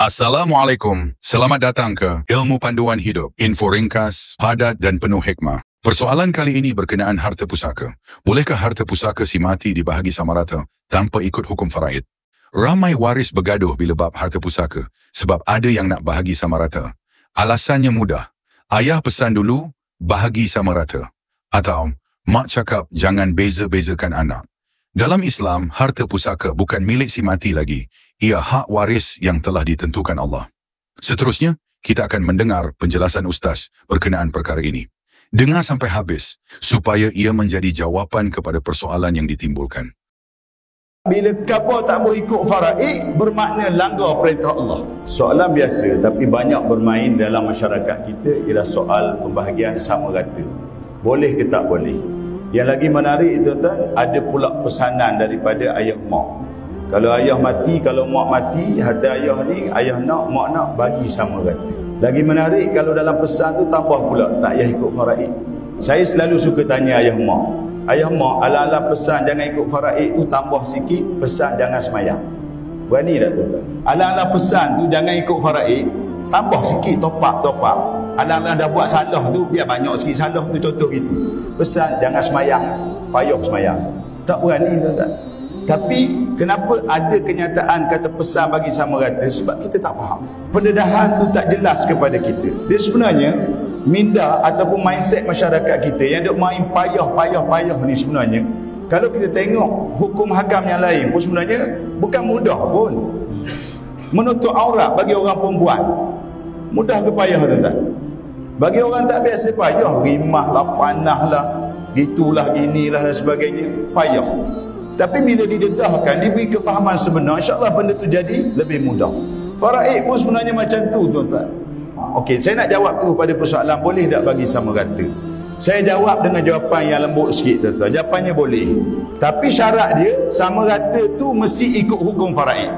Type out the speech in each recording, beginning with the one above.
Assalamualaikum. Selamat datang ke Ilmu Panduan Hidup. Info ringkas, padat dan penuh hikmah. Persoalan kali ini berkenaan harta pusaka. Bolehkah harta pusaka si mati dibahagi sama rata tanpa ikut hukum faraid? Ramai waris bergaduh bila bab harta pusaka sebab ada yang nak bahagi sama rata. Alasannya mudah. Ayah pesan dulu, bahagi sama rata. Atau mak cakap jangan beza-bezakan anak. Dalam Islam, harta pusaka bukan milik si mati lagi. Ia hak waris yang telah ditentukan Allah. Seterusnya, kita akan mendengar penjelasan Ustaz berkenaan perkara ini. Dengar sampai habis, supaya ia menjadi jawapan kepada persoalan yang ditimbulkan. Bila kafir tak boleh ikut faraid, bermakna langgar perintah Allah. Soalan biasa, tapi banyak bermain dalam masyarakat kita ialah soal pembahagian sama rata. Boleh ke tak boleh? Yang lagi menarik, tuan-tuan, ada pula pesanan daripada ayah mak. Kalau ayah mati, kalau mak mati, harta ayah ni, ayah nak, mak nak, bagi sama rata. Lagi menarik, kalau dalam pesan tu tambah pula, tak payah ikut faraid. Saya selalu suka tanya ayah mak. Ayah mak, ala-ala pesan jangan ikut faraid tu tambah sikit, pesan jangan semayang. Berani tak tuan-tuan? Ala-ala pesan tu jangan ikut faraid, tambah sikit, top up. Ala-ala dah buat salah tu, biar banyak sikit salah tu, contoh gitu. Pesan jangan semayang, payah semayang. Tak berani tuan-tuan. Tapi kenapa ada kenyataan kata pesan bagi sama rata? Sebab kita tak faham. Pendedahan tu tak jelas kepada kita. Dia sebenarnya minda ataupun mindset masyarakat kita yang duk main payah ni sebenarnya, kalau kita tengok hukum hakam yang lain pun sebenarnya bukan mudah pun. Menutup aurat bagi orang perempuan mudah ke payah tuan-tuan? Bagi orang tak biasa payah, rimah lah, panah lah, gitulah, inilah dan sebagainya, payah. Tapi bila didedahkan, diberi kefahaman sebenar, insya-Allah benda tu jadi lebih mudah. Faraid pun sebenarnya macam tu tuan-tuan. Okey, saya nak jawab tu pada persoalan boleh tak bagi sama rata. Saya jawab dengan jawapan yang lembut sikit tuan-tuan. Jawapannya boleh. Tapi syarat dia sama rata tu mesti ikut hukum faraid.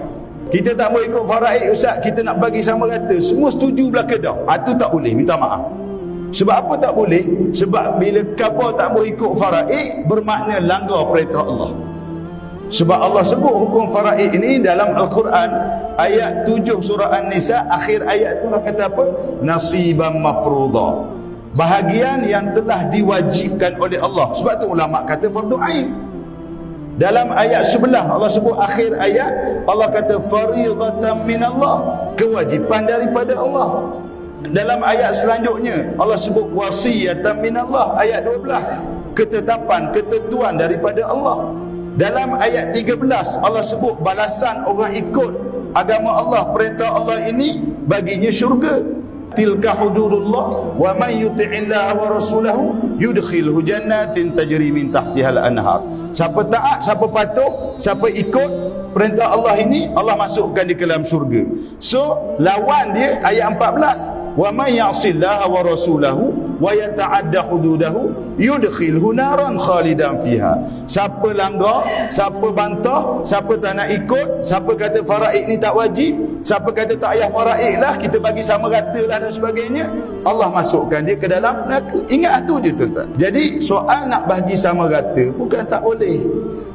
Kita tak boleh ikut faraid, ustaz, kita nak bagi sama rata, semua setuju belah kedah. Itu tak boleh, minta maaf. Sebab apa tak boleh? Sebab bila kafir tak boleh ikut faraid, bermakna langgar perintah Allah. Sebab Allah sebut hukum faraid ini dalam Al-Quran ayat 7 surah An-Nisa, akhir ayat tu kata apa? Nasiban mafruḍa. Bahagian yang telah diwajibkan oleh Allah. Sebab tu ulama kata fardu ain. Dalam ayat sebelah Allah sebut akhir ayat, Allah kata fariidatan minallah, kewajipan daripada Allah. Dalam ayat selanjutnya Allah sebut wasiyatan minallah, ayat 12, ketetapan, ketentuan daripada Allah. Dalam ayat 13 Allah sebut balasan orang ikut agama Allah, perintah Allah ini baginya syurga. Tilka hududullah wa man yuti'illaha wa rasulahu yudkhilhu jannatin tajri min tahtiha al-anhar. Siapa taat, siapa patuh, siapa ikut perintah Allah ini, Allah masukkan di ke dalam syurga. So lawan dia ayat 14, wa man ya'sillaha wa rasulahu wa yata'adda hududahu yudkhilhu naran khalidan fiha. Siapa langgar, siapa bantah, siapa tak nak ikut, siapa kata faraid ni tak wajib, siapa kata tak payah faraid lah, kita bagi sama rata lah dan sebagainya, Allah masukkan dia ke dalam neraka. Ingat tu je tuan-tuan. Jadi soal nak bagi sama rata bukan tak boleh.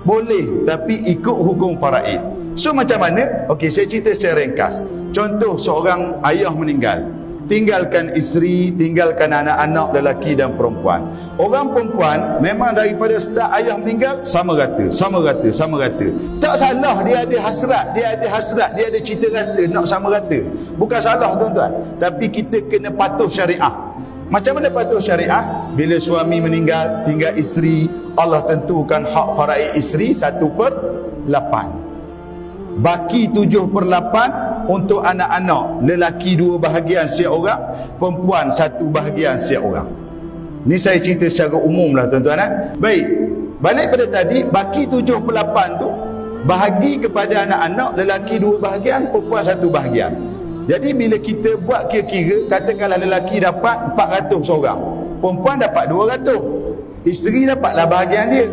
Boleh, tapi ikut hukum faraid. So macam mana? Okey, saya cerita secara ringkas. Contoh seorang ayah meninggal, tinggalkan isteri, tinggalkan anak-anak lelaki dan perempuan. Orang perempuan memang daripada start ayah meninggal sama rata. Tak salah, dia ada hasrat, dia ada cita rasa nak sama rata. Bukan salah tuan-tuan. Tapi kita kena patuh syariah. Macam mana patuh syariah? Bila suami meninggal, tinggal isteri, Allah tentukan hak faraid isteri 1/8. Baki 7/8 untuk anak-anak, lelaki 2 bahagian setiap orang, perempuan 1 bahagian setiap orang. Ni saya cerita secara umum lah tuan-tuan. Baik, balik pada tadi, baki 7/8 tu bahagi kepada anak-anak, lelaki 2 bahagian, perempuan 1 bahagian. Jadi bila kita buat kira-kira, katakanlah lelaki dapat 400 seorang, perempuan dapat 200, isteri dapatlah bahagian dia.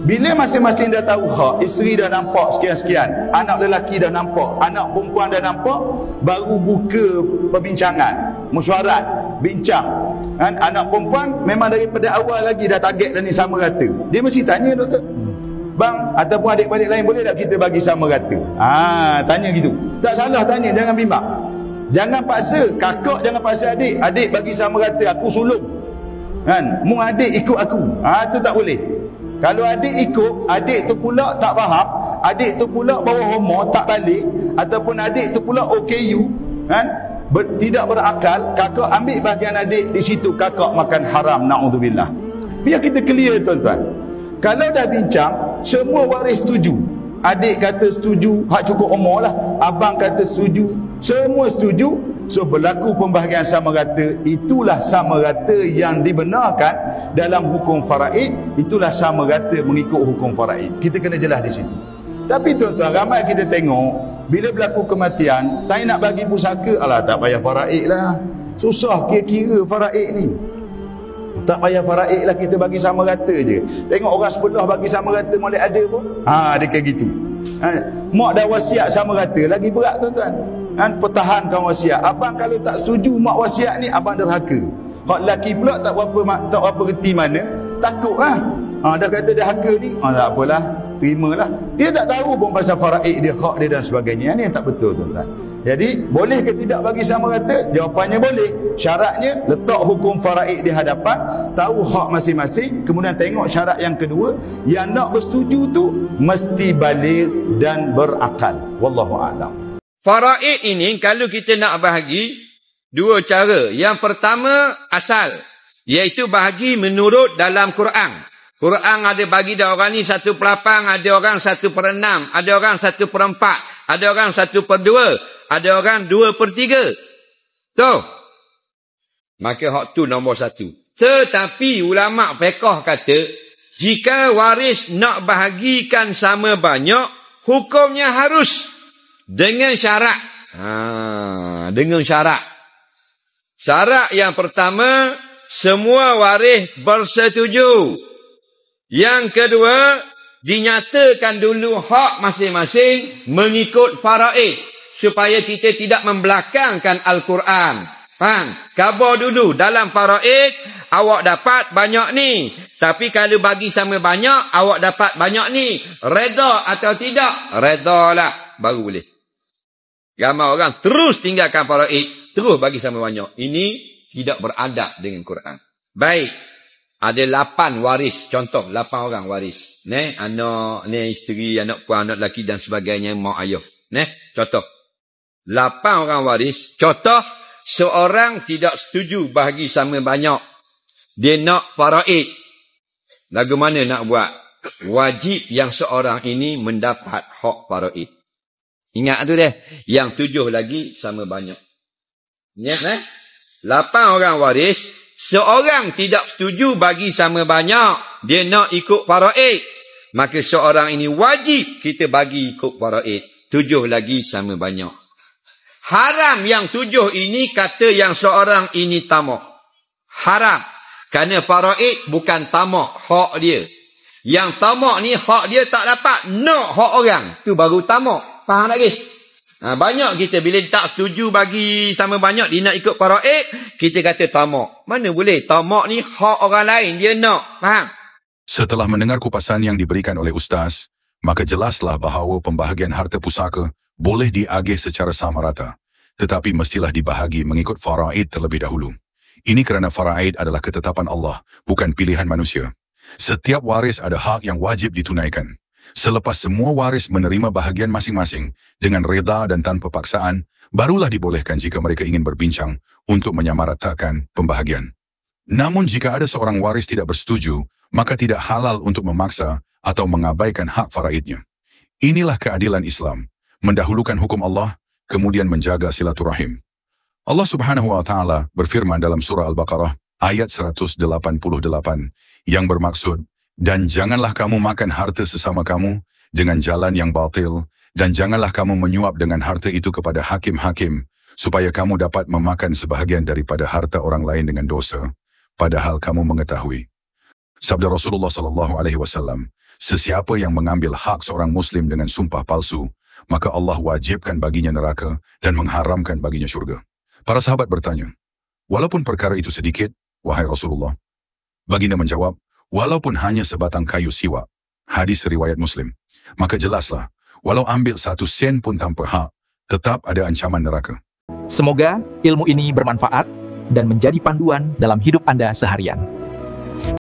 Bila masing-masing dah tahu hak, isteri dah nampak sekian-sekian, anak lelaki dah nampak, anak perempuan dah nampak, baru buka perbincangan, mesyuarat, bincang. Anak perempuan memang daripada awal lagi dah target dah ni sama rata. Dia mesti tanya, doktor, Bang, ataupun adik-adik lain, boleh tak kita bagi sama rata? Tanya gitu. Tak salah tanya, jangan bimbang. Jangan paksa, kakak jangan paksa adik. Adik bagi sama rata, aku sulung. Kan? Mu adik ikut aku. Tu tak boleh. Kalau adik ikut, adik tu pula tak faham, adik tu pula bawa homo, tak balik, ataupun adik tu pula OKU, kan? Tidak berakal, kakak ambil bahagian adik di situ, kakak makan haram, na'udzubillah. Biar kita clear, tuan-tuan. Kalau dah bincang, semua waris setuju. Adik kata setuju, hak cukup umur lah. Abang kata setuju, semua setuju. So berlaku pembahagian sama rata. Itulah sama rata yang dibenarkan dalam hukum faraid. Itulah sama rata mengikut hukum faraid. Kita kena jelas di situ. Tapi tuan-tuan, ramai kita tengok, bila berlaku kematian, tak nak bagi pusaka, alah tak payah faraid lah. Susah kira-kira faraid ni. Tak payah faraid lah, kita bagi sama rata je. Tengok orang sebelah bagi sama rata, boleh ada pun. Dia kayak gitu. Mak dah wasiat sama rata, lagi berat tuan-tuan. Pertahankan wasiat. Abang kalau tak setuju mak wasiat ni, abang derhaka. Hak lelaki pula tak berapa reti mana, takut lah. Dah kata derhaka ni, tak apalah, terimalah. Dia tak tahu pun pasal faraid dia, hak dia dan sebagainya. Ini yang tak betul tuan-tuan. Jadi, boleh ke tidak bagi sama rata? Jawapannya boleh. Syaratnya, letak hukum faraid di hadapan, tahu hak masing-masing, kemudian tengok syarat yang kedua, yang nak bersetuju tu mesti baligh dan berakal. Wallahu a'lam. Faraid ini kalau kita nak bahagi, dua cara. Yang pertama, asal, iaitu bahagi menurut dalam Quran. Quran ada bagi dah orang ni 1/8, ada orang 1/6, ada orang 1/4, ada orang 1/2, ada orang 2/3. Tu. Maka hak tu nombor 1. Tetapi ulama' fiqh kata, jika waris nak bahagikan sama banyak, hukumnya harus dengan syarat. Dengan syarat. Syarat yang pertama, semua waris bersetuju. Yang kedua, dinyatakan dulu hak masing-masing mengikut faraid. Supaya kita tidak membelakangkan Al-Quran. Faham? Khabar dulu dalam faraid, awak dapat banyak ni. Tapi kalau bagi sama banyak, awak dapat banyak ni. Reda atau tidak? Reda lah. Baru boleh. Ramai orang terus tinggalkan faraid, terus bagi sama banyak. Ini tidak beradab dengan Quran. Baik. Ada 8 waris. Contoh, 8 orang waris. Anak, isteri, anak puan, anak lelaki dan sebagainya, mak ayah. Contoh. 8 orang waris. Contoh, seorang tidak setuju bahagi sama banyak. Dia nak faraid. Lagu mana nak buat? Wajib yang seorang ini mendapat hak faraid. Ingat tu deh. Yang 7 lagi sama banyak. Ingat 8 orang waris. Seorang tidak setuju bagi sama banyak. Dia nak ikut faraid. Maka seorang ini wajib kita bagi ikut faraid. 7 lagi sama banyak. Haram yang 7 ini kata yang seorang ini tamak. Haram. Kerana faraid bukan tamak, hak dia. Yang tamak ni hak dia tak dapat, nak hak orang. Tu baru tamak. Faham lagi? Banyak kita bila tak setuju bagi sama banyak, dia nak ikut faraid, kita kata tamak. Mana boleh? Tamak ni hak orang lain, dia nak. Faham? Setelah mendengar kupasan yang diberikan oleh Ustaz, maka jelaslah bahawa pembahagian harta pusaka boleh diagih secara sama rata, tetapi mestilah dibahagi mengikut faraid terlebih dahulu. Ini kerana faraid adalah ketetapan Allah, bukan pilihan manusia. Setiap waris ada hak yang wajib ditunaikan. Selepas semua waris menerima bahagian masing-masing dengan reda dan tanpa paksaan, barulah dibolehkan jika mereka ingin berbincang untuk menyamaratakan pembahagian. Namun jika ada seorang waris tidak bersetuju, maka tidak halal untuk memaksa atau mengabaikan hak faraidnya. Inilah keadilan Islam, mendahulukan hukum Allah, kemudian menjaga silaturahim. Allah Subhanahu wa Ta'ala berfirman dalam surah Al-Baqarah ayat 188 yang bermaksud, dan janganlah kamu makan harta sesama kamu dengan jalan yang batil, dan janganlah kamu menyuap dengan harta itu kepada hakim-hakim, supaya kamu dapat memakan sebahagian daripada harta orang lain dengan dosa, padahal kamu mengetahui. Sabda Rasulullah SAW, sesiapa yang mengambil hak seorang Muslim dengan sumpah palsu, maka Allah wajibkan baginya neraka dan mengharamkan baginya syurga. Para sahabat bertanya, walaupun perkara itu sedikit, wahai Rasulullah? Baginda menjawab, walaupun hanya sebatang kayu siwak. Hadis riwayat Muslim. Maka jelaslah, walau ambil 1 sen pun tanpa hak, tetap ada ancaman neraka. Semoga ilmu ini bermanfaat dan menjadi panduan dalam hidup Anda seharian.